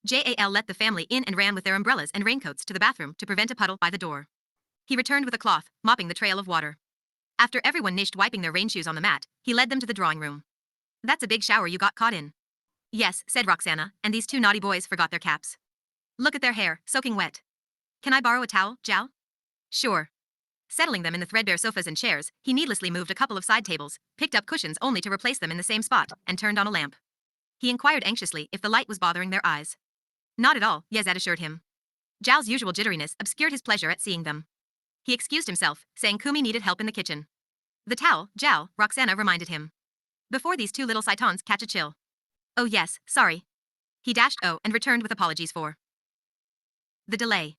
Jal let the family in and ran with their umbrellas and raincoats to the bathroom to prevent a puddle by the door. He returned with a cloth, mopping the trail of water. After everyone finished wiping their rain shoes on the mat, he led them to the drawing room. "That's a big shower you got caught in." "Yes," said Roxana, "and these two naughty boys forgot their caps. Look at their hair, soaking wet. Can I borrow a towel, Jal?" "Sure." Settling them in the threadbare sofas and chairs, he needlessly moved a couple of side tables, picked up cushions only to replace them in the same spot, and turned on a lamp. He inquired anxiously if the light was bothering their eyes. "Not at all," Yezad assured him. Jal's usual jitteriness obscured his pleasure at seeing them. He excused himself, saying Kumi needed help in the kitchen. "The towel, Jal," Roxana reminded him. "Before these two little saitans catch a chill." "Oh yes, sorry." He dashed and returned with apologies for the delay.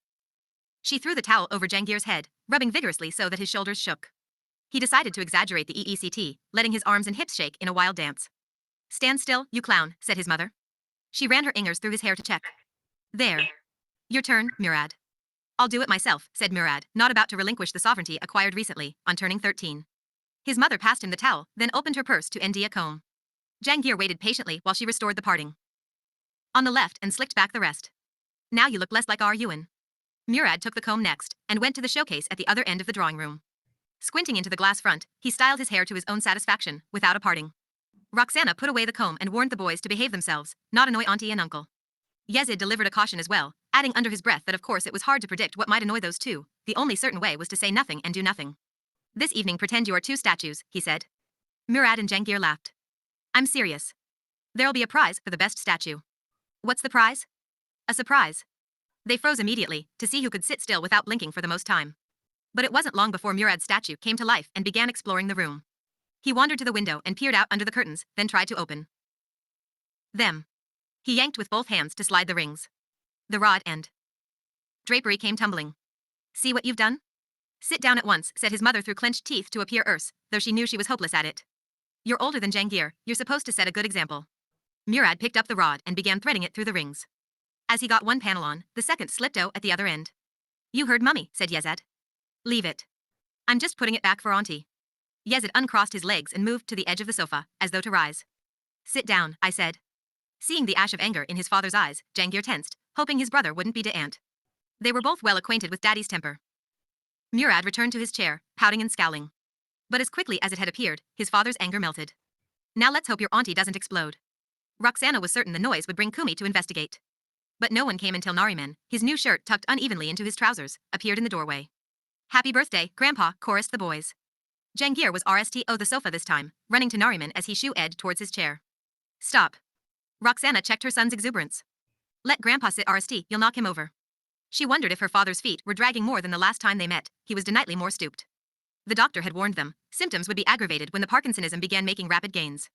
She threw the towel over Jangir's head, rubbing vigorously so that his shoulders shook. He decided to exaggerate the EECT, letting his arms and hips shake in a wild dance. "Stand still, you clown," said his mother. She ran her fingers through his hair to check. "There. Your turn, Murad." "I'll do it myself," said Murad, not about to relinquish the sovereignty acquired recently, on turning 13. His mother passed him the towel, then opened her purse to ND a comb. Jangir waited patiently while she restored the parting on the left and slicked back the rest. "Now you look less like our Yuan." Murad took the comb next, and went to the showcase at the other end of the drawing room. Squinting into the glass front, he styled his hair to his own satisfaction, without a parting. Roxana put away the comb and warned the boys to behave themselves, not annoy auntie and uncle. Yezid delivered a caution as well, adding under his breath that of course it was hard to predict what might annoy those two. The only certain way was to say nothing and do nothing. "This evening pretend you are two statues," he said. Murad and Jangir laughed. "I'm serious. There'll be a prize for the best statue." "What's the prize?" "A surprise." They froze immediately, to see who could sit still without blinking for the most time. But it wasn't long before Murad's statue came to life and began exploring the room. He wandered to the window and peered out under the curtains, then tried to open them. He yanked with both hands to slide the rings. The rod and drapery came tumbling. "See what you've done?" "Sit down at once," said his mother through clenched teeth to appear erse, though she knew she was hopeless at it. "You're older than Jangir, you're supposed to set a good example." Murad picked up the rod and began threading it through the rings. As he got one panel on, the second slipped out at the other end. "You heard mummy," said Yezad. "Leave it. I'm just putting it back for auntie." Yezid uncrossed his legs and moved to the edge of the sofa, as though to rise. "Sit down," I said. Seeing the ash of anger in his father's eyes, Jangir tensed, hoping his brother wouldn't be deant. They were both well acquainted with daddy's temper. Murad returned to his chair, pouting and scowling. But as quickly as it had appeared, his father's anger melted. "Now let's hope your auntie doesn't explode." Roxana was certain the noise would bring Kumi to investigate. But no one came until Nariman, his new shirt tucked unevenly into his trousers, appeared in the doorway. "Happy birthday, Grandpa," chorused the boys. Jangir was RSTO the sofa this time, running to Nariman as he shoo-edged towards his chair. "Stop." Roxana checked her son's exuberance. "Let Grandpa sit RST, you'll knock him over." She wondered if her father's feet were dragging more than the last time they met. He was denightly more stooped. The doctor had warned them, symptoms would be aggravated when the Parkinsonism began making rapid gains.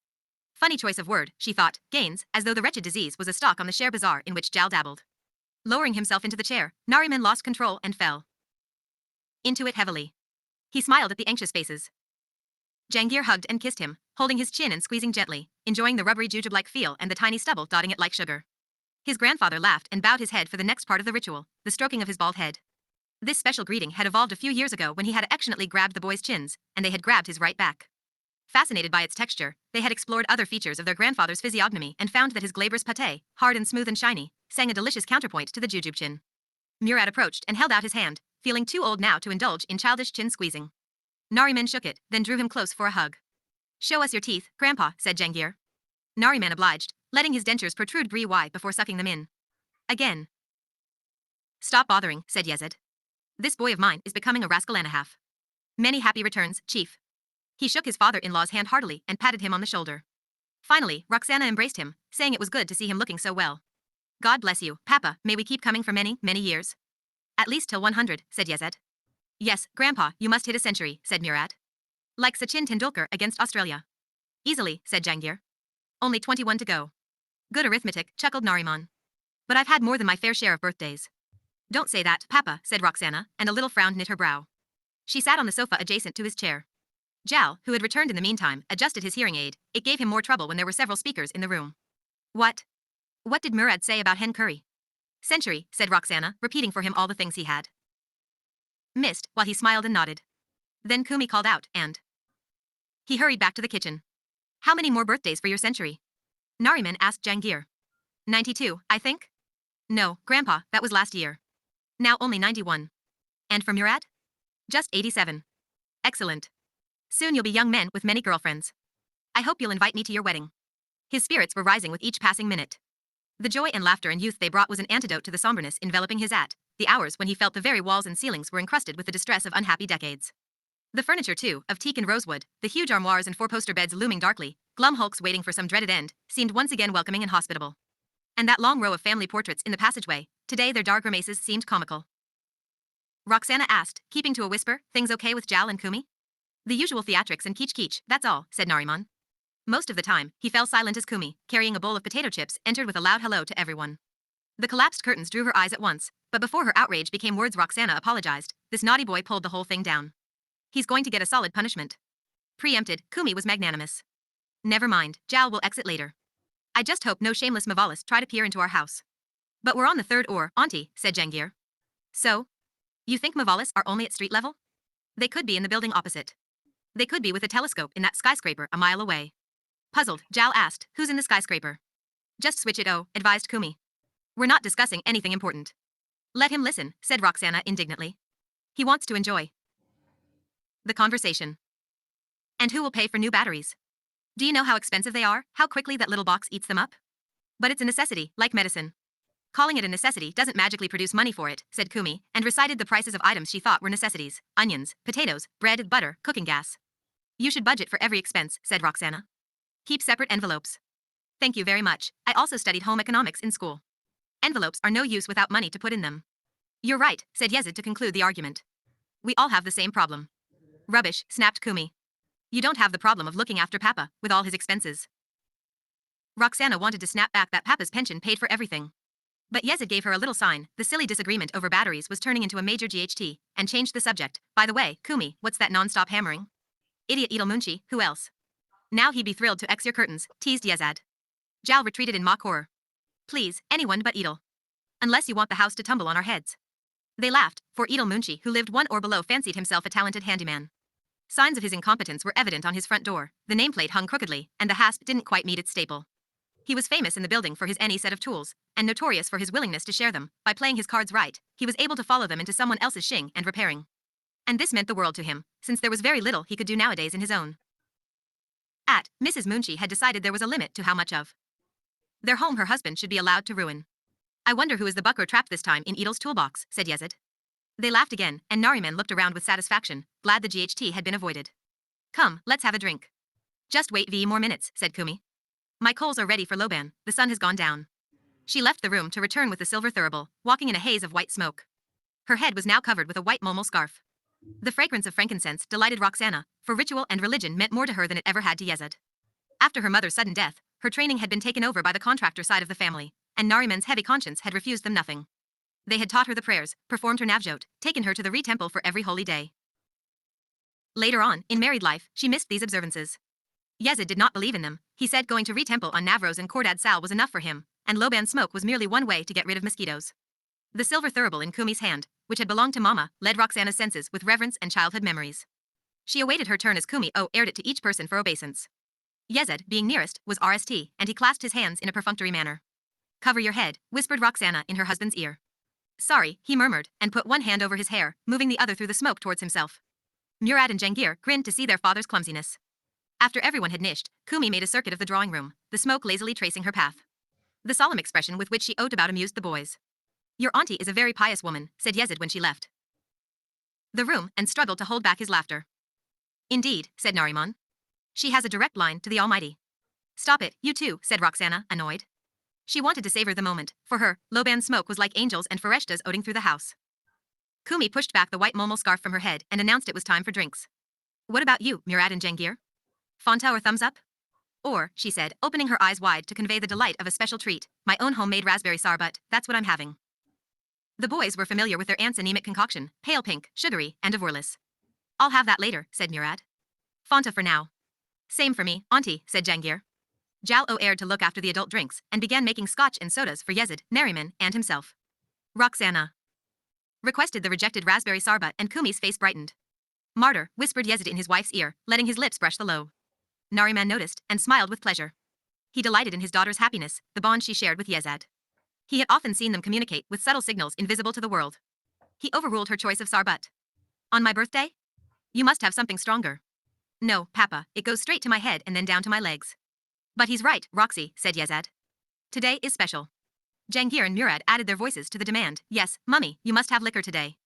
Funny choice of word, she thought, gains, as though the wretched disease was a stock on the share bazaar in which Jal dabbled. Lowering himself into the chair, Nariman lost control and fell into it heavily. He smiled at the anxious faces. Jangir hugged and kissed him, holding his chin and squeezing gently, enjoying the rubbery jujube-like feel and the tiny stubble dotting it like sugar. His grandfather laughed and bowed his head for the next part of the ritual, the stroking of his bald head. This special greeting had evolved a few years ago when he had affectionately grabbed the boys' chins, and they had grabbed his right back. Fascinated by its texture, they had explored other features of their grandfather's physiognomy and found that his glabrous pate, hard and smooth and shiny, sang a delicious counterpoint to the jujube chin. Murad approached and held out his hand, feeling too old now to indulge in childish chin squeezing. Nariman shook it, then drew him close for a hug. "Show us your teeth, Grandpa," said Jangir. Nariman obliged, letting his dentures protrude brie before sucking them in. Again. "Stop bothering," said Yezid. "This boy of mine is becoming a rascal and a half." "Many happy returns, Chief." He shook his father-in-law's hand heartily and patted him on the shoulder. Finally, Roxana embraced him, saying it was good to see him looking so well. "God bless you, Papa, may we keep coming for many, many years." "At least till 100, said Yezid. "Yes, Grandpa, you must hit a century," said Murad. "Like Sachin Tendulkar against Australia." "Easily," said Jangir. "Only 21 to go." "Good arithmetic," chuckled Nariman. "But I've had more than my fair share of birthdays." "Don't say that, Papa," said Roxana, and a little frown knit her brow. She sat on the sofa adjacent to his chair. Jal, who had returned in the meantime, adjusted his hearing aid. It gave him more trouble when there were several speakers in the room. What did Murad say about hen curry?" "Century," said Roxana, repeating for him all the things he had missed, while he smiled and nodded. Then Kumi called out, and he hurried back to the kitchen. "How many more birthdays for your century?" Nariman asked Jangir. 92, I think." No, Grandpa, that was last year. Now only 91. And for Murad? Just 87. Excellent. Soon you'll be young men with many girlfriends. I hope you'll invite me to your wedding. His spirits were rising with each passing minute. The joy and laughter and youth they brought was an antidote to the somberness enveloping his the hours when he felt the very walls and ceilings were encrusted with the distress of unhappy decades. The furniture, too, of teak and rosewood, the huge armoires and four-poster beds looming darkly, glum hulks waiting for some dreaded end, seemed once again welcoming and hospitable. And that long row of family portraits in the passageway, today their dark grimaces seemed comical. Roxana asked, keeping to a whisper, things okay with Jal and Kumi? The usual theatrics and keech, that's all, said Nariman. Most of the time, he fell silent as Kumi, carrying a bowl of potato chips, entered with a loud hello to everyone. The collapsed curtains drew her eyes at once, but before her outrage became words Roxana apologized, this naughty boy pulled the whole thing down. He's going to get a solid punishment. Preempted, Kumi was magnanimous. Never mind, Jal will exit later. I just hope no shameless Mavalis try to peer into our house. But we're on the third or, auntie, said Jangir. So? You think Mavalis are only at street level? They could be in the building opposite. They could be with a telescope in that skyscraper a mile away. Puzzled, Jal asked, who's in the skyscraper? Just switch it, advised Kumi. We're not discussing anything important. Let him listen, said Roxana indignantly. He wants to enjoy the conversation. And who will pay for new batteries? Do you know how expensive they are, how quickly that little box eats them up? But it's a necessity, like medicine. Calling it a necessity doesn't magically produce money for it, said Kumi, and recited the prices of items she thought were necessities: onions, potatoes, bread, butter, cooking gas. You should budget for every expense, said Roxana. Keep separate envelopes. Thank you very much. I also studied home economics in school. Envelopes are no use without money to put in them. You're right, said Yezid to conclude the argument. We all have the same problem. Rubbish, snapped Kumi. You don't have the problem of looking after Papa, with all his expenses. Roxana wanted to snap back that Papa's pension paid for everything. But Yezid gave her a little sign. The silly disagreement over batteries was turning into a major GHT, and changed the subject. By the way, Kumi, what's that non-stop hammering? Idiot Edel Munchi, who else? Now he'd be thrilled to X your curtains, teased Yezad. Jal retreated in mock horror. Please, anyone but Edel. Unless you want the house to tumble on our heads. They laughed, for Edel Munchi, who lived one or below, fancied himself a talented handyman. Signs of his incompetence were evident on his front door. The nameplate hung crookedly, and the hasp didn't quite meet its staple. He was famous in the building for his any set of tools, and notorious for his willingness to share them. By playing his cards right, he was able to follow them into someone else's shing and repairing. And this meant the world to him, since there was very little he could do nowadays in his own. Mrs. Munchi had decided there was a limit to how much of their home her husband should be allowed to ruin. I wonder who is the bucker trapped this time in Edel's toolbox, said Yezid. They laughed again, and Nariman looked around with satisfaction, glad the GHT had been avoided. Come, let's have a drink. Just wait more minutes, said Kumi. My coals are ready for Loban, the sun has gone down. She left the room to return with the silver thurible, walking in a haze of white smoke. Her head was now covered with a white momol scarf. The fragrance of frankincense delighted Roxana, for ritual and religion meant more to her than it ever had to Yezid. After her mother's sudden death, her training had been taken over by the contractor side of the family, and Nariman's heavy conscience had refused them nothing. They had taught her the prayers, performed her navjot, taken her to the re-temple for every holy day. Later on, in married life, she missed these observances. Yezid did not believe in them. He said going to re-temple on Navroz and Kordad Sal was enough for him, and Loban smoke was merely one way to get rid of mosquitoes. The silver thurible in Kumi's hand, which had belonged to Mama, led Roxana's senses with reverence and childhood memories. She awaited her turn as Kumi aired it to each person for obeisance. Yezid, being nearest, was RST, and he clasped his hands in a perfunctory manner. Cover your head, whispered Roxana in her husband's ear. Sorry, he murmured, and put one hand over his hair, moving the other through the smoke towards himself. Murad and Jangir grinned to see their father's clumsiness. After everyone had nished, Kumi made a circuit of the drawing room, the smoke lazily tracing her path. The solemn expression with which she owed about amused the boys. Your auntie is a very pious woman, said Yezid when she left the room, and struggled to hold back his laughter. Indeed, said Nariman. She has a direct line to the Almighty. Stop it, you too, said Roxana, annoyed. She wanted to savor the moment. For her, Loban's smoke was like angels and Fereshta's oding through the house. Kumi pushed back the white momol scarf from her head and announced it was time for drinks. What about you, Murad and Jangir? Fanta or thumbs up? Or, she said, opening her eyes wide to convey the delight of a special treat, my own homemade raspberry sarbat, that's what I'm having. The boys were familiar with their aunt's anemic concoction, pale pink, sugary, and divorless. I'll have that later, said Murad. Fanta for now. Same for me, auntie, said Jangir. Jal aired to look after the adult drinks, and began making scotch and sodas for Yezid, Nariman, and himself. Roxana requested the rejected raspberry sarbat, and Kumi's face brightened. Martyr, whispered Yezid in his wife's ear, letting his lips brush the lobe. Nariman noticed, and smiled with pleasure. He delighted in his daughter's happiness, the bond she shared with Yezid. He had often seen them communicate with subtle signals invisible to the world. He overruled her choice of sarbut. On my birthday? You must have something stronger. No, Papa, it goes straight to my head and then down to my legs. But he's right, Roxy, said Yezad. Today is special. Jangir and Murad added their voices to the demand. Yes, Mummy, you must have liquor today.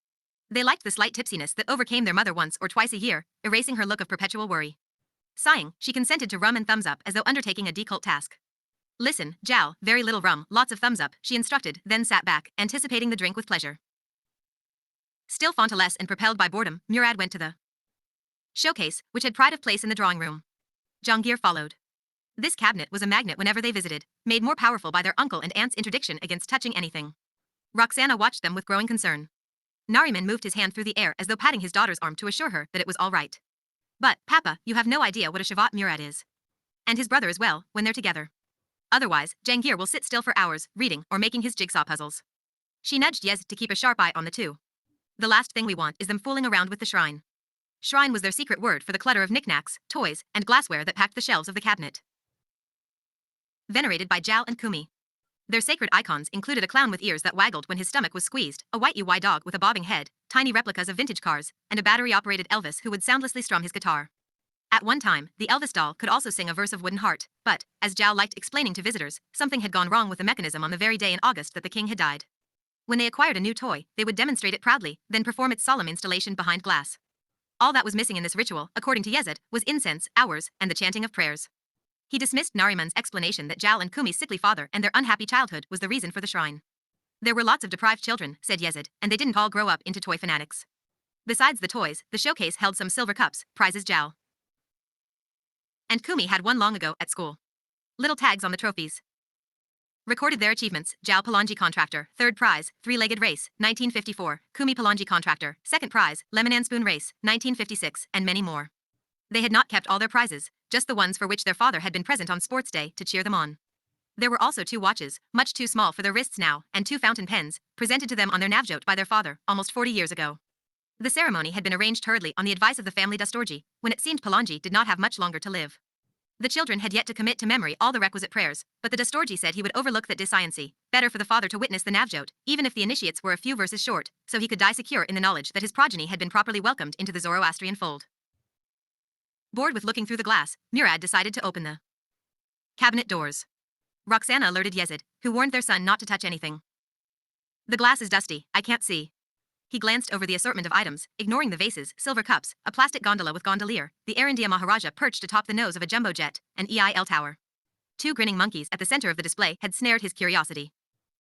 They liked the slight tipsiness that overcame their mother once or twice a year, erasing her look of perpetual worry. Sighing, she consented to rum and thumbs up as though undertaking a difficult task. Listen, Jal, very little rum, lots of thumbs up, she instructed, then sat back, anticipating the drink with pleasure. Still fontaless and propelled by boredom, Murad went to the showcase, which had pride of place in the drawing room. Jangir followed. This cabinet was a magnet whenever they visited, made more powerful by their uncle and aunt's interdiction against touching anything. Roxana watched them with growing concern. Nariman moved his hand through the air as though patting his daughter's arm to assure her that it was all right. But, Papa, you have no idea what a Shavat Murad is. And his brother as well, when they're together. Otherwise, Jangir will sit still for hours, reading or making his jigsaw puzzles. She nudged Yez to keep a sharp eye on the two. The last thing we want is them fooling around with the shrine. Shrine was their secret word for the clutter of knickknacks, toys, and glassware that packed the shelves of the cabinet. Venerated by Jal and Kumi. Their sacred icons included a clown with ears that waggled when his stomach was squeezed, a white UI dog with a bobbing head, tiny replicas of vintage cars, and a battery-operated Elvis who would soundlessly strum his guitar. At one time, the Elvis doll could also sing a verse of Wooden Heart, but, as Jal liked explaining to visitors, something had gone wrong with the mechanism on the very day in August that the king had died. When they acquired a new toy, they would demonstrate it proudly, then perform its solemn installation behind glass. All that was missing in this ritual, according to Yezid, was incense, hours, and the chanting of prayers. He dismissed Nariman's explanation that Jal and Kumi's sickly father and their unhappy childhood was the reason for the shrine. There were lots of deprived children, said Yezid, and they didn't all grow up into toy fanatics. Besides the toys, the showcase held some silver cups, prizes Jal and Kumi had won long ago at school. Little tags on the trophies recorded their achievements. Jal Palangi Contractor, 3rd prize, 3-legged race, 1954, Kumi Palangi Contractor, 2nd prize, lemon and spoon race, 1956, and many more. They had not kept all their prizes, just the ones for which their father had been present on sports day to cheer them on. There were also 2 watches, much too small for their wrists now, and 2 fountain pens, presented to them on their navjot by their father, almost 40 years ago. The ceremony had been arranged hurriedly on the advice of the family Dastorji, when it seemed Palangi did not have much longer to live. The children had yet to commit to memory all the requisite prayers, but the Dastorji said he would overlook that dissciency, better for the father to witness the navjot, even if the initiates were a few verses short, so he could die secure in the knowledge that his progeny had been properly welcomed into the Zoroastrian fold. Bored with looking through the glass, Murad decided to open the cabinet doors. Roxana alerted Yezid, who warned their son not to touch anything. The glass is dusty, I can't see. He glanced over the assortment of items, ignoring the vases, silver cups, a plastic gondola with gondolier, the Air India Maharaja perched atop the nose of a jumbo jet, an EIL tower. 2 grinning monkeys at the center of the display had snared his curiosity.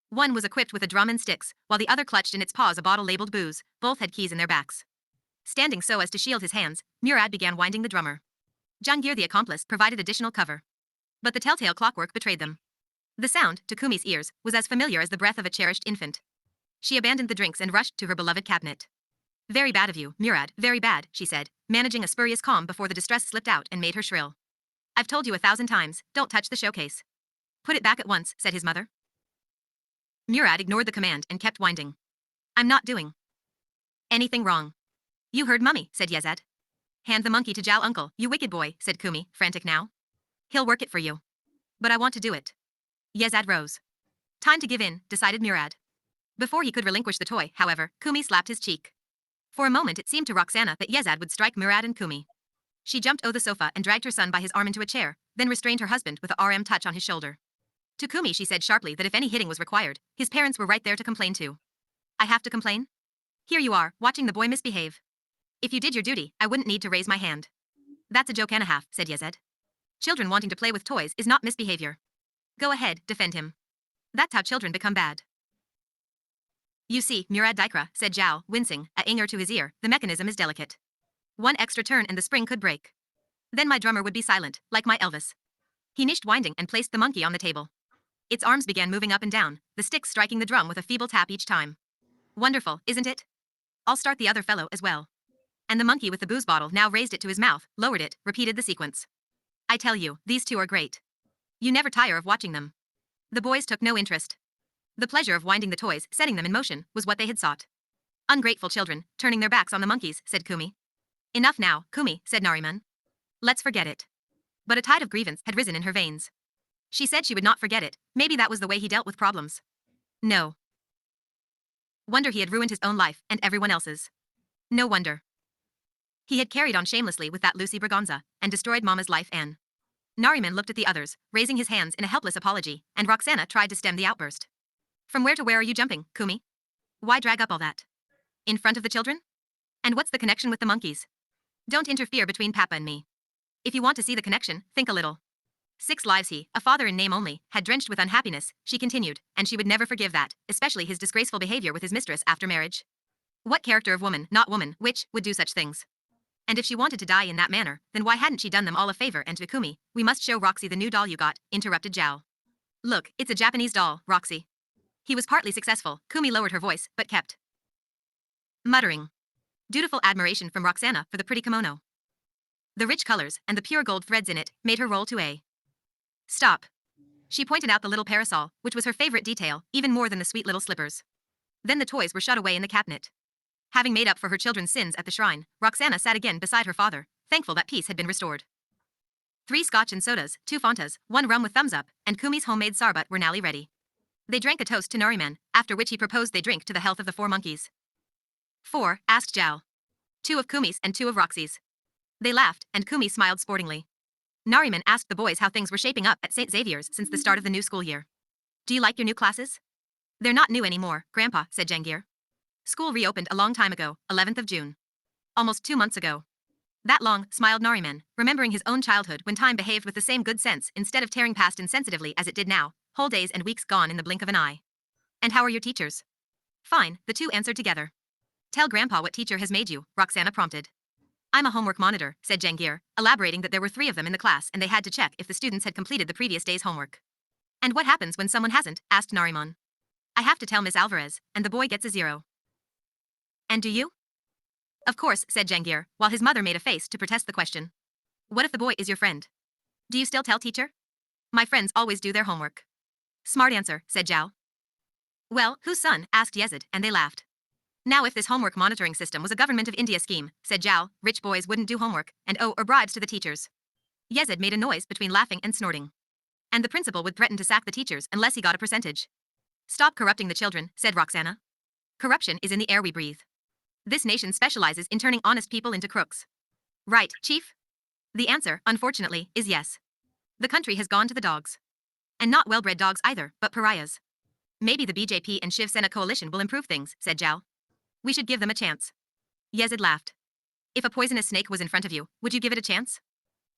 One was equipped with a drum and sticks, while the other clutched in its paws a bottle labeled booze. Both had keys in their backs. Standing so as to shield his hands, Murad began winding the drummer. Jangir the accomplice provided additional cover. But the telltale clockwork betrayed them. The sound, to Kumi's ears, was as familiar as the breath of a cherished infant. She abandoned the drinks and rushed to her beloved cabinet. Very bad of you, Murad, very bad, she said, managing a spurious calm before the distress slipped out and made her shrill. I've told you 1,000 times, don't touch the showcase. Put it back at once, said his mother. Murad ignored the command and kept winding. I'm not doing anything wrong. You heard Mummy, said Yezad. Hand the monkey to Jal uncle, you wicked boy, said Kumi, frantic now. He'll work it for you. But I want to do it. Yezad rose. Time to give in, decided Murad. Before he could relinquish the toy, however, Kumi slapped his cheek. For a moment it seemed to Roxana that Yezad would strike Murad and Kumi. She jumped over the sofa and dragged her son by his arm into a chair, then restrained her husband with a RM touch on his shoulder. To Kumi she said sharply that if any hitting was required, his parents were right there to complain to. I have to complain? Here you are, watching the boy misbehave. If you did your duty, I wouldn't need to raise my hand. That's a joke and a half, said Yezed. Children wanting to play with toys is not misbehavior. Go ahead, defend him. That's how children become bad. You see, Murad Dikra, said Zhao, wincing, a inger to his ear, the mechanism is delicate. One extra turn and the spring could break. Then my drummer would be silent, like my Elvis. He nished winding and placed the monkey on the table. Its arms began moving up and down, the sticks striking the drum with a feeble tap each time. Wonderful, isn't it? I'll start the other fellow as well. And the monkey with the booze bottle now raised it to his mouth, lowered it, repeated the sequence. I tell you, these two are great. You never tire of watching them. The boys took no interest. The pleasure of winding the toys, setting them in motion, was what they had sought. Ungrateful children, turning their backs on the monkeys, said Kumi. Enough now, Kumi, said Nariman. Let's forget it. But a tide of grievance had risen in her veins. She said she would not forget it, maybe that was the way he dealt with problems. No wonder he had ruined his own life and everyone else's. No wonder he had carried on shamelessly with that Lucy Braganza and destroyed Mama's life. Anne. Nariman looked at the others, raising his hands in a helpless apology, and Roxana tried to stem the outburst. From where to where are you jumping, Kumi? Why drag up all that? In front of the children? And what's the connection with the monkeys? Don't interfere between Papa and me. If you want to see the connection, think a little. 6 lives he, a father in name only, had drenched with unhappiness, she continued, and she would never forgive that, especially his disgraceful behavior with his mistress after marriage. What character of woman, not woman, which would do such things? And if she wanted to die in that manner, then why hadn't she done them all a favor? And to Kumi, we must show Roxy the new doll you got, interrupted Zhao. Look, it's a Japanese doll, Roxy. He was partly successful. Kumi lowered her voice, but kept muttering dutiful admiration from Roxana for the pretty kimono. The rich colors and the pure gold threads in it made her roll to a stop. She pointed out the little parasol, which was her favorite detail, even more than the sweet little slippers. Then the toys were shut away in the cabinet. Having made up for her children's sins at the shrine, Roxana sat again beside her father, thankful that peace had been restored. 3 scotch and sodas, 2 Fantas, 1 rum with thumbs up, and Kumi's homemade sarbat were now ready. They drank a toast to Nariman, after which he proposed they drink to the health of the 4 monkeys. 4, asked Zhao. 2 of Kumi's and 2 of Roxy's. They laughed, and Kumi smiled sportingly. Nariman asked the boys how things were shaping up at St. Xavier's since the start of the new school year. Do you like your new classes? They're not new anymore, Grandpa, said Jangir. School reopened a long time ago, 11th of June. Almost 2 months ago. That long, smiled Nariman, remembering his own childhood when time behaved with the same good sense instead of tearing past insensitively as it did now, whole days and weeks gone in the blink of an eye. And how are your teachers? Fine, the 2 answered together. Tell Grandpa what teacher has made you, Roxana prompted. I'm a homework monitor, said Jangir, elaborating that there were 3 of them in the class and they had to check if the students had completed the previous day's homework. And what happens when someone hasn't, asked Nariman. I have to tell Miss Alvarez, and the boy gets a 0. And do you? Of course, said Jangir, while his mother made a face to protest the question. What if the boy is your friend? Do you still tell teacher? My friends always do their homework. Smart answer, said Zhao. Well, whose son, asked Yezid, and they laughed. Now if this homework monitoring system was a government of India scheme, said Zhao, rich boys wouldn't do homework, and owe or bribes to the teachers. Yezid made a noise between laughing and snorting. And the principal would threaten to sack the teachers unless he got a percentage. Stop corrupting the children, said Roxana. Corruption is in the air we breathe. This nation specializes in turning honest people into crooks. Right, Chief? The answer, unfortunately, is yes. The country has gone to the dogs. And not well-bred dogs either, but pariahs. Maybe the BJP and Shiv Sena coalition will improve things, said Zhao. We should give them a chance. Yezid laughed. If a poisonous snake was in front of you, would you give it a chance?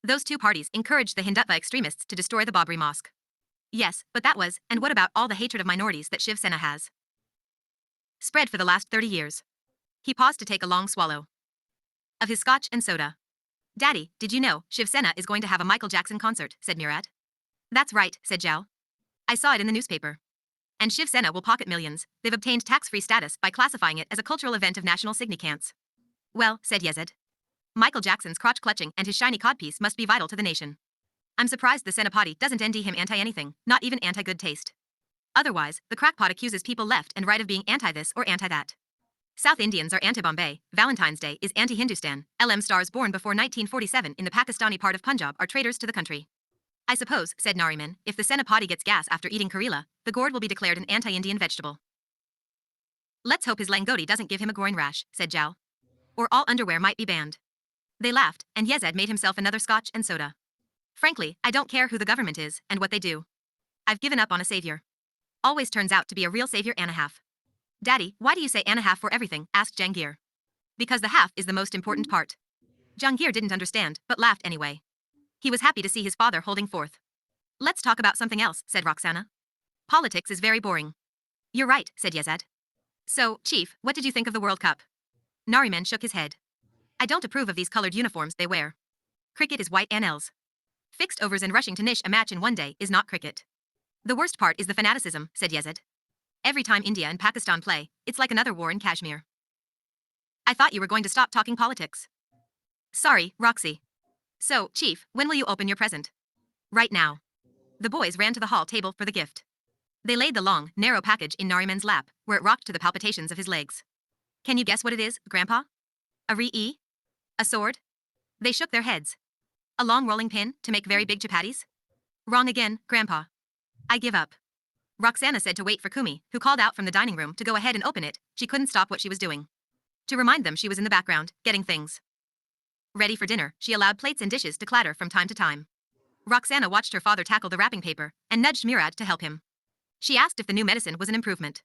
Those 2 parties encouraged the Hindutva extremists to destroy the Babri Mosque. Yes, but that was, and what about all the hatred of minorities that Shiv Sena has spread for the last 30 years? He paused to take a long swallow of his scotch and soda. Daddy, did you know Shiv Sena is going to have a Michael Jackson concert, said Murad. That's right, said Zhao. I saw it in the newspaper. And Shiv Sena will pocket millions. They've obtained tax-free status by classifying it as a cultural event of national significance. Well, said Yezid. Michael Jackson's crotch-clutching and his shiny codpiece must be vital to the nation. I'm surprised the Senapati doesn't ND him anti-anything, not even anti-good taste. Otherwise, the crackpot accuses people left and right of being anti-this or anti-that. South Indians are anti-Bombay, Valentine's Day is anti-Hindustan, LM stars born before 1947 in the Pakistani part of Punjab are traitors to the country. I suppose, said Nariman, if the Senapati gets gas after eating Karela, the gourd will be declared an anti-Indian vegetable. Let's hope his langoti doesn't give him a groin rash, said Zhao. Or all underwear might be banned. They laughed, and Yezid made himself another scotch and soda. Frankly, I don't care who the government is and what they do. I've given up on a savior. Always turns out to be a real savior and a half. Daddy, why do you say and a half for everything, asked Jangir. Because the half is the most important part. Jangir didn't understand, but laughed anyway. He was happy to see his father holding forth. Let's talk about something else, said Roxana. Politics is very boring. You're right, said Yezid. So, Chief, what did you think of the World Cup? Nariman shook his head. I don't approve of these colored uniforms they wear. Cricket is white and L's. Fixed overs and rushing to niche a match in one day is not cricket. The worst part is the fanaticism, said Yezid. Every time India and Pakistan play, it's like another war in Kashmir. I thought you were going to stop talking politics. Sorry, Roxy. So, Chief, when will you open your present? Right now. The boys ran to the hall table for the gift. They laid the long, narrow package in Nariman's lap, where it rocked to the palpitations of his legs. Can you guess what it is, Grandpa? A re-e? A sword? They shook their heads. A long rolling pin to make very big chapatis? Wrong again, Grandpa. I give up. Roxana said to wait for Kumi, who called out from the dining room to go ahead and open it. She couldn't stop what she was doing. To remind them she was in the background, getting things ready for dinner, she allowed plates and dishes to clatter from time to time. Roxana watched her father tackle the wrapping paper and nudged Murad to help him. She asked if the new medicine was an improvement.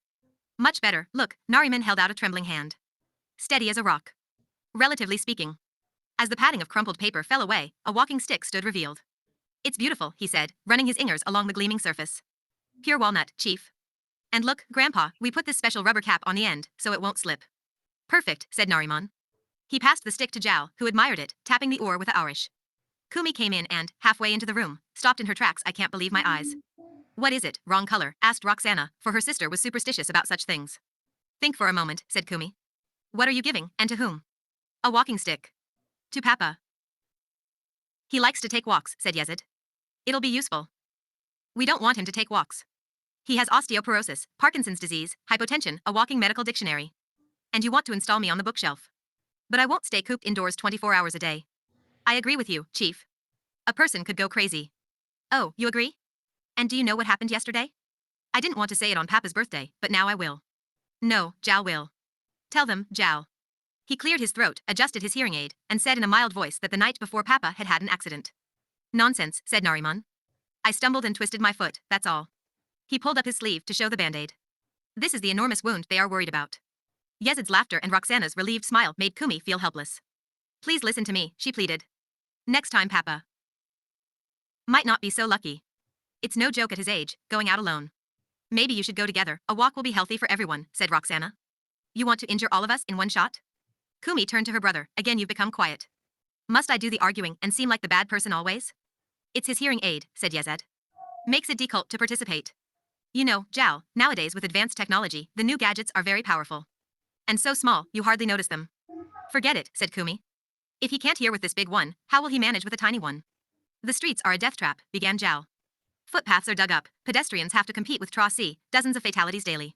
Much better, look, Nariman held out a trembling hand. Steady as a rock. Relatively speaking. As the padding of crumpled paper fell away, a walking stick stood revealed. It's beautiful, he said, running his fingers along the gleaming surface. Pure walnut, Chief. And look, Grandpa, we put this special rubber cap on the end, so it won't slip. Perfect, said Nariman. He passed the stick to Jal, who admired it, tapping the oar with a Arish. Kumi came in and, halfway into the room, stopped in her tracks. I can't believe my eyes. What is it, wrong color? Asked Roxana, for her sister was superstitious about such things. Think for a moment, said Kumi. What are you giving, and to whom? A walking stick. To Papa. He likes to take walks, said Yezid. It'll be useful. We don't want him to take walks. He has osteoporosis, Parkinson's disease, hypotension, a walking medical dictionary. And you want to install me on the bookshelf. But I won't stay cooped indoors 24 hours a day. I agree with you, Chief. A person could go crazy. Oh, you agree? And do you know what happened yesterday? I didn't want to say it on Papa's birthday, but now I will. No, Jal will. Tell them, Jal. He cleared his throat, adjusted his hearing aid, and said in a mild voice that the night before Papa had had an accident. Nonsense, said Nariman. I stumbled and twisted my foot, that's all. He pulled up his sleeve to show the band-aid. This is the enormous wound they are worried about. Yezid's laughter and Roxana's relieved smile made Kumi feel helpless. Please listen to me, she pleaded. Next time Papa might not be so lucky. It's no joke at his age, going out alone. Maybe you should go together, a walk will be healthy for everyone, said Roxana. You want to injure all of us in one shot? Kumi turned to her brother, again you've become quiet. Must I do the arguing and seem like the bad person always? It's his hearing aid, said Yezid. Makes it difficult to participate. You know, Jal, nowadays with advanced technology, the new gadgets are very powerful. And so small, you hardly notice them. Forget it, said Kumi. If he can't hear with this big one, how will he manage with a tiny one? The streets are a death trap, began Jal. Footpaths are dug up, pedestrians have to compete with Trossi, dozens of fatalities daily.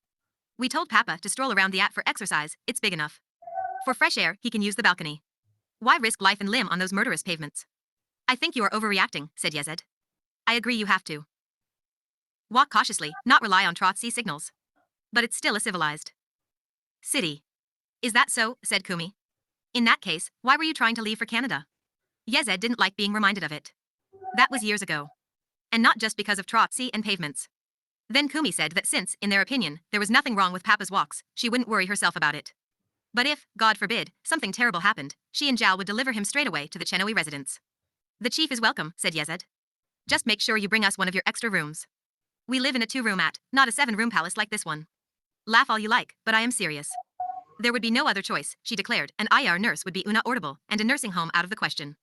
We told Papa to stroll around the at for exercise, it's big enough. For fresh air, he can use the balcony. Why risk life and limb on those murderous pavements? I think you are overreacting, said Yezid. I agree you have to. Walk cautiously, not rely on Trotsi signals. But it's still a civilized city. Is that so? Said Kumi. In that case, why were you trying to leave for Canada? Yezid didn't like being reminded of it. That was years ago. And not just because of Trotsi and pavements. Then Kumi said that since, in their opinion, there was nothing wrong with Papa's walks, she wouldn't worry herself about it. But if, God forbid, something terrible happened, she and Jal would deliver him straight away to the Chenoe residence. The chief is welcome, said Yezid. Just make sure you bring us one of your extra rooms. We live in a 2-room not a 7-room palace like this one. Laugh all you like, but I am serious. There would be no other choice, she declared. An IR nurse would be audible, and a nursing home out of the question.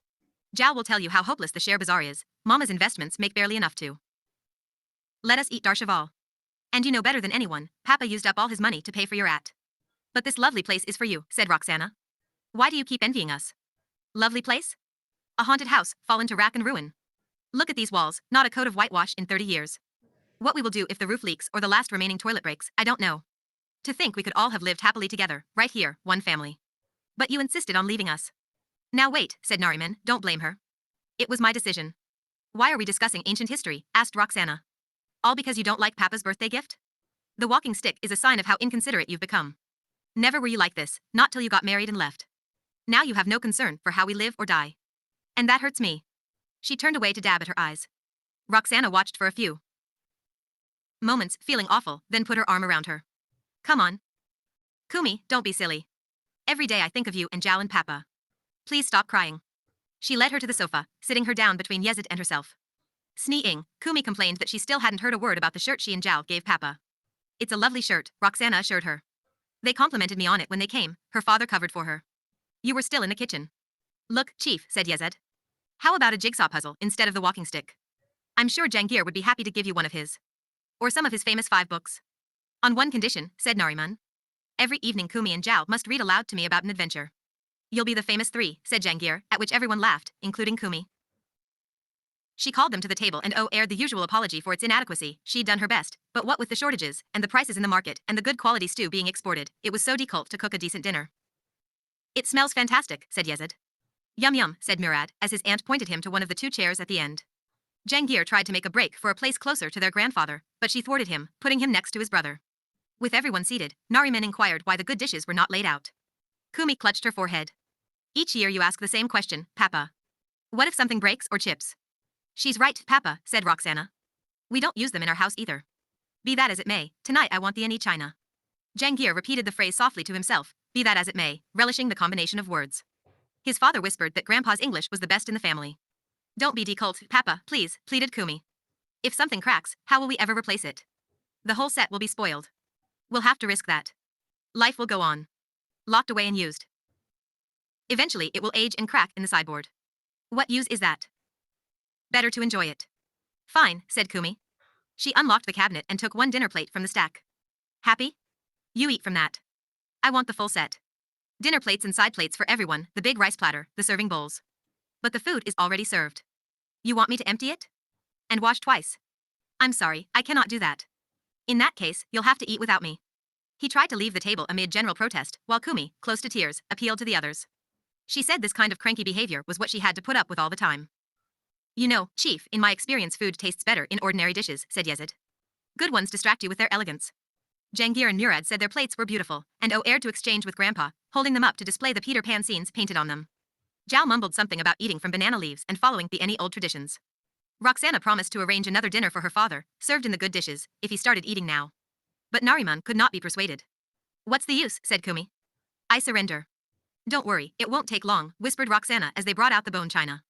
Jal will tell you how hopeless the share bazaar is. Mama's investments make barely enough to let us eat Darshaval. And you know better than anyone, Papa used up all his money to pay for your at. But this lovely place is for you, said Roxana. Why do you keep envying us? Lovely place? A haunted house, fallen to rack and ruin. Look at these walls, not a coat of whitewash in 30 years. What we will do if the roof leaks or the last remaining toilet breaks, I don't know. To think we could all have lived happily together, right here, one family. But you insisted on leaving us. Now wait, said Nariman, don't blame her. It was my decision. Why are we discussing ancient history? Asked Roxana. All because you don't like Papa's birthday gift? The walking stick is a sign of how inconsiderate you've become. Never were you like this, not till you got married and left. Now you have no concern for how we live or die. And that hurts me. She turned away to dab at her eyes. Roxana watched for a few moments, feeling awful, then put her arm around her. Come on. Kumi, don't be silly. Every day I think of you and Jal and Papa. Please stop crying. She led her to the sofa, sitting her down between Yezid and herself. Sneeing, Kumi complained that she still hadn't heard a word about the shirt she and Jal gave Papa. It's a lovely shirt, Roxana assured her. They complimented me on it when they came, her father covered for her. You were still in the kitchen. Look, Chief, said Yezid. How about a jigsaw puzzle instead of the walking stick? I'm sure Jangir would be happy to give you one of his. Or some of his famous 5 books. On one condition, said Nariman. Every evening Kumi and Jal must read aloud to me about an adventure. You'll be the famous 3, said Jangir, at which everyone laughed, including Kumi. She called them to the table and aired the usual apology for its inadequacy. She'd done her best, but what with the shortages, and the prices in the market, and the good quality stew being exported, it was so difficult to cook a decent dinner. It smells fantastic, said Yezid. Yum yum, said Murad, as his aunt pointed him to one of the 2 chairs at the end. Jangir tried to make a break for a place closer to their grandfather, but she thwarted him, putting him next to his brother. With everyone seated, Nariman inquired why the good dishes were not laid out. Kumi clutched her forehead. Each year you ask the same question, Papa. What if something breaks or chips? She's right, Papa, said Roxana. We don't use them in our house either. Be that as it may, tonight I want the any china. Jangir repeated the phrase softly to himself, be that as it may, relishing the combination of words. His father whispered that Grandpa's English was the best in the family. Don't be decult, Papa, please, pleaded Kumi. If something cracks, how will we ever replace it? The whole set will be spoiled. We'll have to risk that. Life will go on. Locked away and used. Eventually it will age and crack in the sideboard. What use is that? Better to enjoy it. Fine, said Kumi. She unlocked the cabinet and took one dinner plate from the stack. Happy? You eat from that. I want the full set. Dinner plates and side plates for everyone, the big rice platter, the serving bowls. But the food is already served. You want me to empty it? And wash twice? I'm sorry, I cannot do that. In that case, you'll have to eat without me. He tried to leave the table amid general protest, while Kumi, close to tears, appealed to the others. She said this kind of cranky behavior was what she had to put up with all the time. You know, Chief, in my experience food tastes better in ordinary dishes, said Yezid. Good ones distract you with their elegance. Jangir and Murad said their plates were beautiful, and aired to exchange with Grandpa, holding them up to display the Peter Pan scenes painted on them. Zhao mumbled something about eating from banana leaves and following the any old traditions. Roxana promised to arrange another dinner for her father, served in the good dishes, if he started eating now. But Nariman could not be persuaded. What's the use, said Kumi. I surrender. Don't worry, it won't take long, whispered Roxana as they brought out the bone china.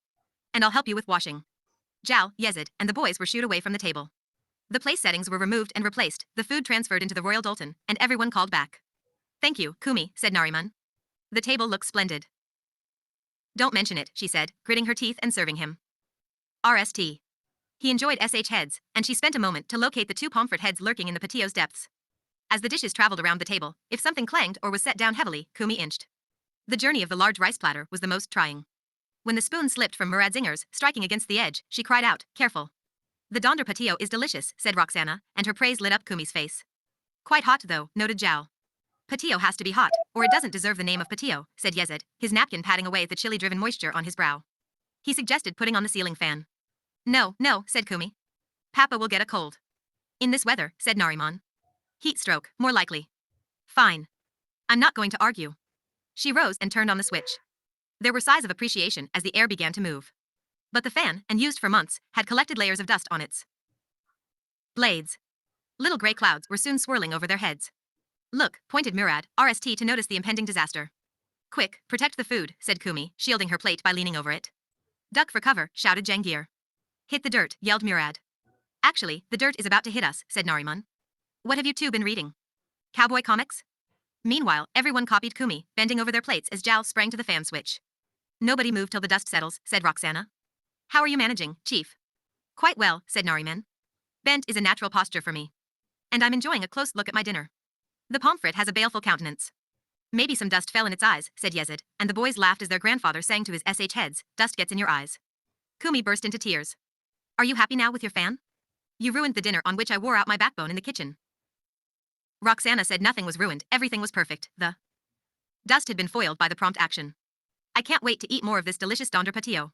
And I'll help you with washing. Zhao, Yezid, and the boys were shooed away from the table. The place settings were removed and replaced, the food transferred into the Royal Dolton, and everyone called back. Thank you, Kumi, said Nariman. The table looks splendid. Don't mention it, she said, gritting her teeth and serving him. RST. He enjoyed SH heads, and she spent a moment to locate the two pomfret heads lurking in the patio's depths. As the dishes traveled around the table, if something clanged or was set down heavily, Kumi inched. The journey of the large rice platter was the most trying. When the spoon slipped from Murad's fingers, striking against the edge, she cried out, careful. The donder patio is delicious, said Roxana, and her praise lit up Kumi's face. Quite hot though, noted Zhao. Patio has to be hot, or it doesn't deserve the name of patio, said Yezid, his napkin patting away the chili-driven moisture on his brow. He suggested putting on the ceiling fan. No, said Kumi. Papa will get a cold. In this weather, said Nariman. Heat stroke, more likely. Fine. I'm not going to argue. She rose and turned on the switch. There were sighs of appreciation as the air began to move. But the fan, unused for months, had collected layers of dust on its blades. Little gray clouds were soon swirling over their heads. Look, pointed Murad, RST to notice the impending disaster. Quick, protect the food, said Kumi, shielding her plate by leaning over it. Duck for cover, shouted Jangir. Hit the dirt, yelled Murad. Actually, the dirt is about to hit us, said Nariman. What have you two been reading? Cowboy comics? Meanwhile, everyone copied Kumi, bending over their plates as Zhao sprang to the fan switch. Nobody moved till the dust settles, said Roxana. How are you managing, Chief? Quite well, said Nariman. Bent is a natural posture for me. And I'm enjoying a close look at my dinner. The pomfret has a baleful countenance. Maybe some dust fell in its eyes, said Yezid, and the boys laughed as their grandfather sang to his SH heads, dust gets in your eyes. Kumi burst into tears. Are you happy now with your fan? You ruined the dinner on which I wore out my backbone in the kitchen. Roxana said nothing was ruined, everything was perfect, the dust had been foiled by the prompt action. I can't wait to eat more of this delicious donder patio.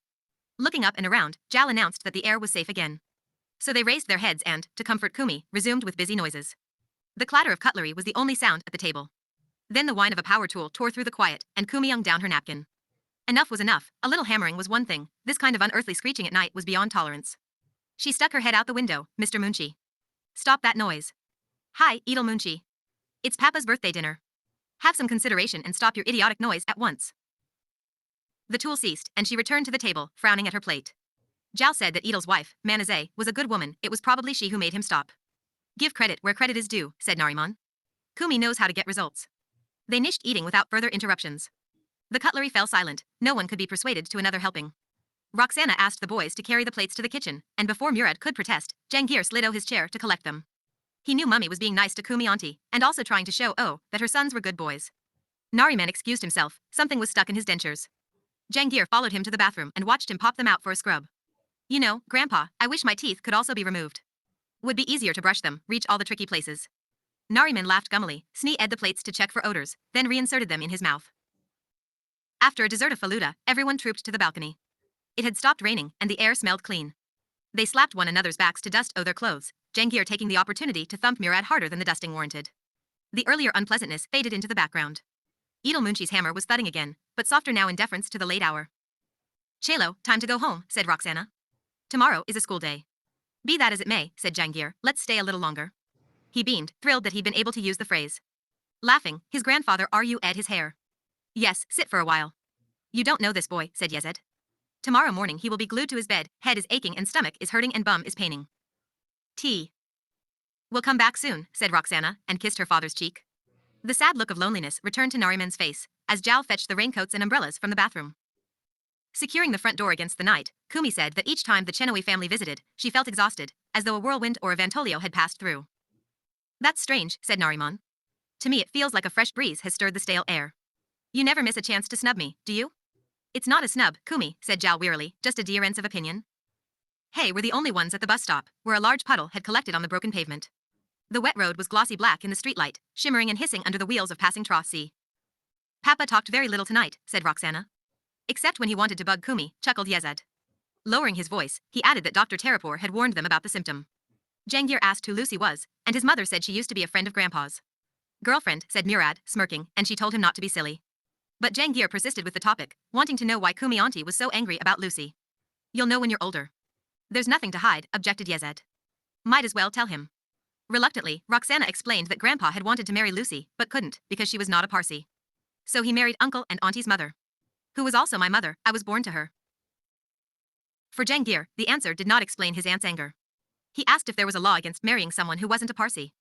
Looking up and around, Zhao announced that the air was safe again. So they raised their heads and, to comfort Kumi, resumed with busy noises. The clatter of cutlery was the only sound at the table. Then the whine of a power tool tore through the quiet, and Kumi hung down her napkin. Enough was enough, a little hammering was one thing, this kind of unearthly screeching at night was beyond tolerance. She stuck her head out the window, Mr. Munchi. Stop that noise. Hi, Edel Munchi. It's Papa's birthday dinner. Have some consideration and stop your idiotic noise at once. The tool ceased, and she returned to the table, frowning at her plate. Zhao said that Edel's wife, Manazé, was a good woman, it was probably she who made him stop. Give credit where credit is due, said Nariman. Kumi knows how to get results. They nished eating without further interruptions. The cutlery fell silent, no one could be persuaded to another helping. Roxana asked the boys to carry the plates to the kitchen, and before Murad could protest, Jangir slid his chair to collect them. He knew Mummy was being nice to Kumi auntie, and also trying to show that her sons were good boys. Nariman excused himself, something was stuck in his dentures. Jangir followed him to the bathroom and watched him pop them out for a scrub. You know, Grandpa, I wish my teeth could also be removed. Would be easier to brush them, reach all the tricky places. Nariman laughed gummily, sneezed the plates to check for odors, then reinserted them in his mouth. After a dessert of faluda, everyone trooped to the balcony. It had stopped raining, and the air smelled clean. They slapped one another's backs to dust their clothes, Jangir taking the opportunity to thump Murad harder than the dusting warranted. The earlier unpleasantness faded into the background. Edelmunchi's hammer was thudding again, but softer now in deference to the late hour. Chelo, time to go home, said Roxana. Tomorrow is a school day. Be that as it may, said Jangir, let's stay a little longer. He beamed, thrilled that he'd been able to use the phrase. Laughing, his grandfather ed his hair. Yes, sit for a while. You don't know this boy, said Yezed. Tomorrow morning he will be glued to his bed, head is aching and stomach is hurting and bum is paining. Tea. We'll come back soon, said Roxana, and kissed her father's cheek. The sad look of loneliness returned to Nariman's face, as Jal fetched the raincoats and umbrellas from the bathroom. Securing the front door against the night, Kumi said that each time the Chenoe family visited, she felt exhausted, as though a whirlwind or a ventolio had passed through. That's strange, said Nariman. To me it feels like a fresh breeze has stirred the stale air. You never miss a chance to snub me, do you? It's not a snub, Kumi, said Jal wearily, just a difference of opinion. Hey, we're the only ones at the bus stop, where a large puddle had collected on the broken pavement. The wet road was glossy black in the streetlight, shimmering and hissing under the wheels of passing Sea. Papa talked very little tonight, said Roxana. Except when he wanted to bug Kumi, chuckled Yezed. Lowering his voice, he added that Dr. Terapur had warned them about the symptom. Jangir asked who Lucy was, and his mother said she used to be a friend of Grandpa's. Girlfriend, said Murad, smirking, and she told him not to be silly. But Jangir persisted with the topic, wanting to know why Kumi auntie was so angry about Lucy. You'll know when you're older. There's nothing to hide, objected Yezed. Might as well tell him. Reluctantly, Roxana explained that Grandpa had wanted to marry Lucy, but couldn't, because she was not a Parsi. So he married Uncle and Auntie's mother. Who was also my mother, I was born to her. For Jangir, the answer did not explain his aunt's anger. He asked if there was a law against marrying someone who wasn't a Parsi.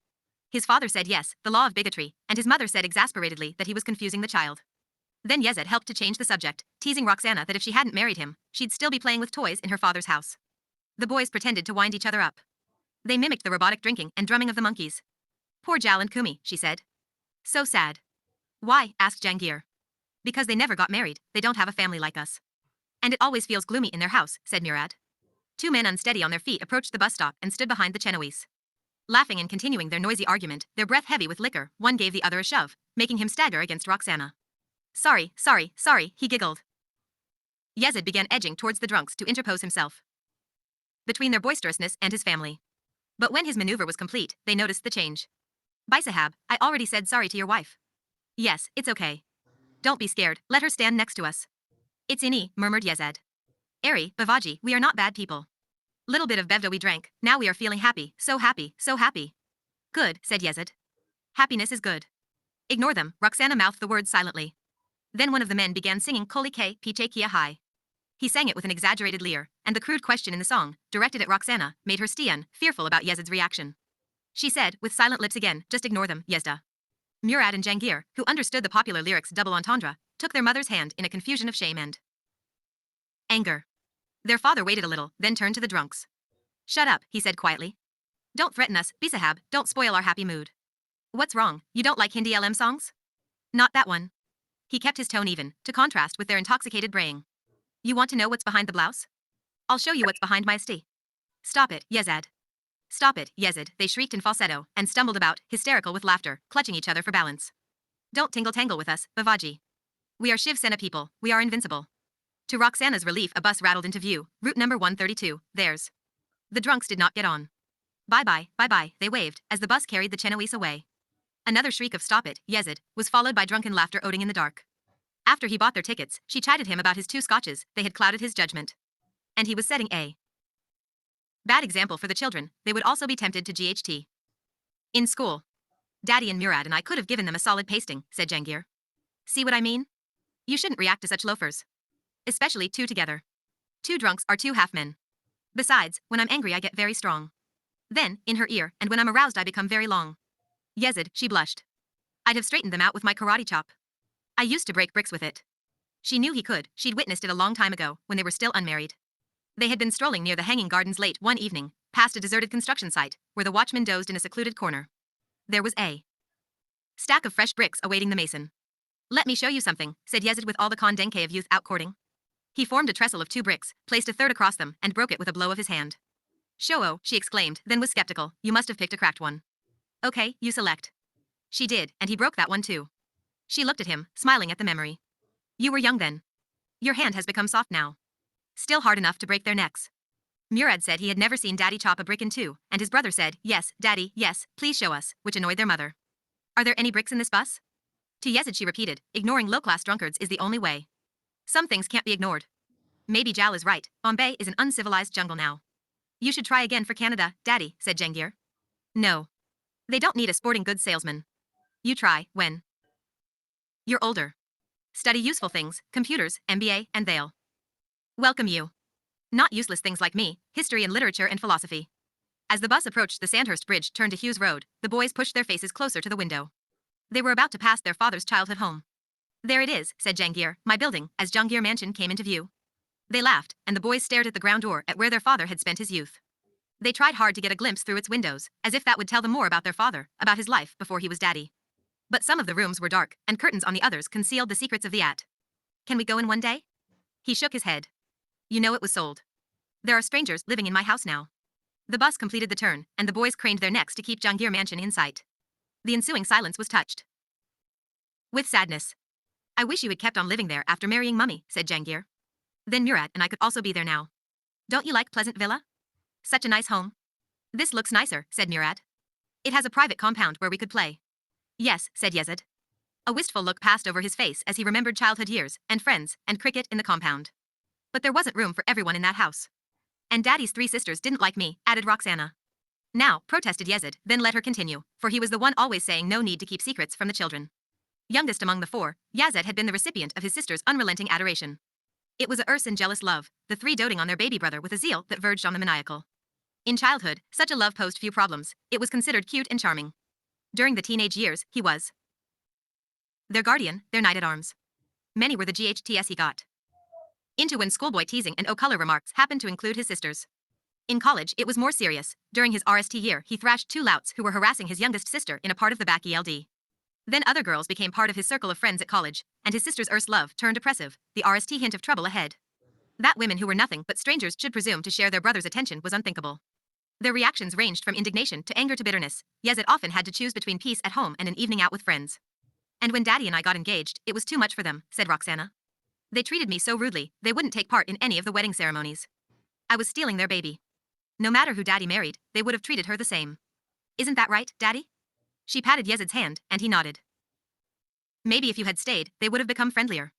His father said yes, the law of bigotry, and his mother said exasperatedly that he was confusing the child. Then Yezed helped to change the subject, teasing Roxana that if she hadn't married him, she'd still be playing with toys in her father's house. The boys pretended to wind each other up. They mimicked the robotic drinking and drumming of the monkeys. Poor Jal and Kumi, she said. So sad. Why? Asked Jangir. Because they never got married, they don't have a family like us. And it always feels gloomy in their house, said Murad. Two men unsteady on their feet approached the bus stop and stood behind the Chenoese. Laughing and continuing their noisy argument, their breath heavy with liquor, one gave the other a shove, making him stagger against Roxana. Sorry, he giggled. Yezid began edging towards the drunks to interpose himself between their boisterousness and his family. But when his maneuver was complete, they noticed the change. Baisahab, I already said sorry to your wife. Yes, it's okay. Don't be scared, let her stand next to us. It's Ini, murmured Yezed. Ari, Bavaji, we are not bad people. Little bit of bevda we drank, now we are feeling happy, so happy, so happy. Good, said Yezid. Happiness is good. Ignore them, Roxana mouthed the words silently. Then one of the men began singing Koli Ke Piche Kia Hai. He sang it with an exaggerated leer, and the crude question in the song, directed at Roxana, made her stun, fearful about Yezid's reaction. She said, with silent lips again, just ignore them, Yezda. Murad and Jangir, who understood the popular lyrics double entendre, took their mother's hand in a confusion of shame and anger. Their father waited a little, then turned to the drunks. Shut up, he said quietly. Don't threaten us, Bisahab, don't spoil our happy mood. What's wrong, you don't like Hindi LM songs? Not that one. He kept his tone even, to contrast with their intoxicated braying. You want to know what's behind the blouse? I'll show you what's behind my sti. Stop it, Yezid. Stop it, Yezid, they shrieked in falsetto, and stumbled about, hysterical with laughter, clutching each other for balance. Don't tingle-tangle with us, Bavaji. We are Shiv Sena people, we are invincible. To Roxana's relief a bus rattled into view, route number 132, theirs. The drunks did not get on. Bye-bye, bye-bye, they waved, as the bus carried the Chenoese away. Another shriek of stop it, Yezid, was followed by drunken laughter oding in the dark. After he bought their tickets, she chided him about his 2 scotches, they had clouded his judgment. And he was setting a bad example for the children, they would also be tempted to GHT. In school. Daddy and Murad and I could have given them a solid pasting, said Jangir. See what I mean? You shouldn't react to such loafers. Especially 2 together. 2 drunks are 2 half-men. Besides, when I'm angry I get very strong. Then, in her ear, and when I'm aroused I become very long. Yezid, she blushed. I'd have straightened them out with my karate chop. I used to break bricks with it. She knew he could, she'd witnessed it a long time ago, when they were still unmarried. They had been strolling near the Hanging Gardens late one evening, past a deserted construction site, where the watchman dozed in a secluded corner. There was a stack of fresh bricks awaiting the mason. Let me show you something, said Yezid with all the kondenke of youth out courting. He formed a trestle of 2 bricks, placed a third across them, and broke it with a blow of his hand. Show-o, she exclaimed, then was skeptical, you must have picked a cracked one. Okay, you select. She did, and he broke that one too. She looked at him, smiling at the memory. You were young then. Your hand has become soft now. Still hard enough to break their necks. Murad said he had never seen Daddy chop a brick in two, and his brother said, "Yes, Daddy, yes, please show us," which annoyed their mother. "Are there any bricks in this bus?" To Yezid she repeated, "Ignoring low-class drunkards is the only way. Some things can't be ignored. Maybe Jal is right, Bombay is an uncivilized jungle now. You should try again for Canada, Daddy," said Jangir. "No. They don't need a sporting goods salesman. You try, when you're older. Study useful things, computers, MBA, and they'll welcome you. Not useless things like me, history and literature and philosophy." As the bus approached the Sandhurst Bridge turned to Hughes Road, the boys pushed their faces closer to the window. They were about to pass their father's childhood home. "There it is," said Jangir, "my building," as Jangir Mansion came into view. They laughed, and the boys stared at the ground door at where their father had spent his youth. They tried hard to get a glimpse through its windows, as if that would tell them more about their father, about his life before he was Daddy. But some of the rooms were dark, and curtains on the others concealed the secrets of the at. "Can we go in one day?" He shook his head. "You know it was sold. There are strangers living in my house now." The bus completed the turn, and the boys craned their necks to keep Jangir Mansion in sight. The ensuing silence was touched with sadness. "I wish you had kept on living there after marrying Mummy," said Jangir. "Then Murad and I could also be there now. Don't you like Pleasant Villa? Such a nice home." "This looks nicer," said Murad. "It has a private compound where we could play." "Yes," said Yezid. A wistful look passed over his face as he remembered childhood years, and friends, and cricket in the compound. "But there wasn't room for everyone in that house. And Daddy's 3 sisters didn't like me," added Roxana. "Now," protested Yezid, then let her continue, for he was the one always saying no need to keep secrets from the children. Youngest among the 4, Yazid had been the recipient of his sister's unrelenting adoration. It was a earnest and jealous love, the 3 doting on their baby brother with a zeal that verged on the maniacal. In childhood, such a love posed few problems, it was considered cute and charming. During the teenage years, he was their guardian, their knight at arms. Many were the GHTS he got into when schoolboy teasing and O-color remarks happened to include his sisters. In college, it was more serious. During his RST year, he thrashed 2 louts who were harassing his youngest sister in a part of the back ELD. Then other girls became part of his circle of friends at college, and his sister's erst love turned oppressive, the RST hint of trouble ahead. That women who were nothing but strangers should presume to share their brother's attention was unthinkable. Their reactions ranged from indignation to anger to bitterness. Yezid often had to choose between peace at home and an evening out with friends. "And when Daddy and I got engaged, it was too much for them," said Roxana. "They treated me so rudely, they wouldn't take part in any of the wedding ceremonies. I was stealing their baby. No matter who Daddy married, they would have treated her the same. Isn't that right, Daddy?" She patted Yezid's hand, and he nodded. "Maybe if you had stayed, they would have become friendlier,"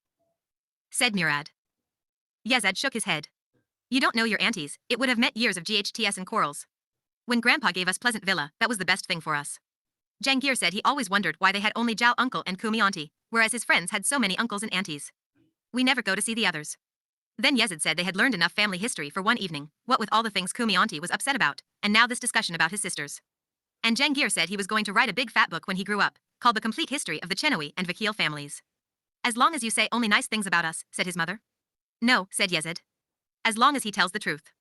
said Murad. Yezid shook his head. "You don't know your aunties, it would have meant years of GHTS and quarrels. When Grandpa gave us Pleasant Villa, that was the best thing for us." Jangir said he always wondered why they had only Jal uncle and Kumi auntie, whereas his friends had so many uncles and aunties. "We never go to see the others." Then Yezid said they had learned enough family history for one evening, what with all the things Kumi auntie was upset about, and now this discussion about his sisters. And Jangir said he was going to write a big fat book when he grew up, called The Complete History of the Chenoui and Vakil Families. "As long as you say only nice things about us," said his mother. "No," said Yezid. "As long as he tells the truth."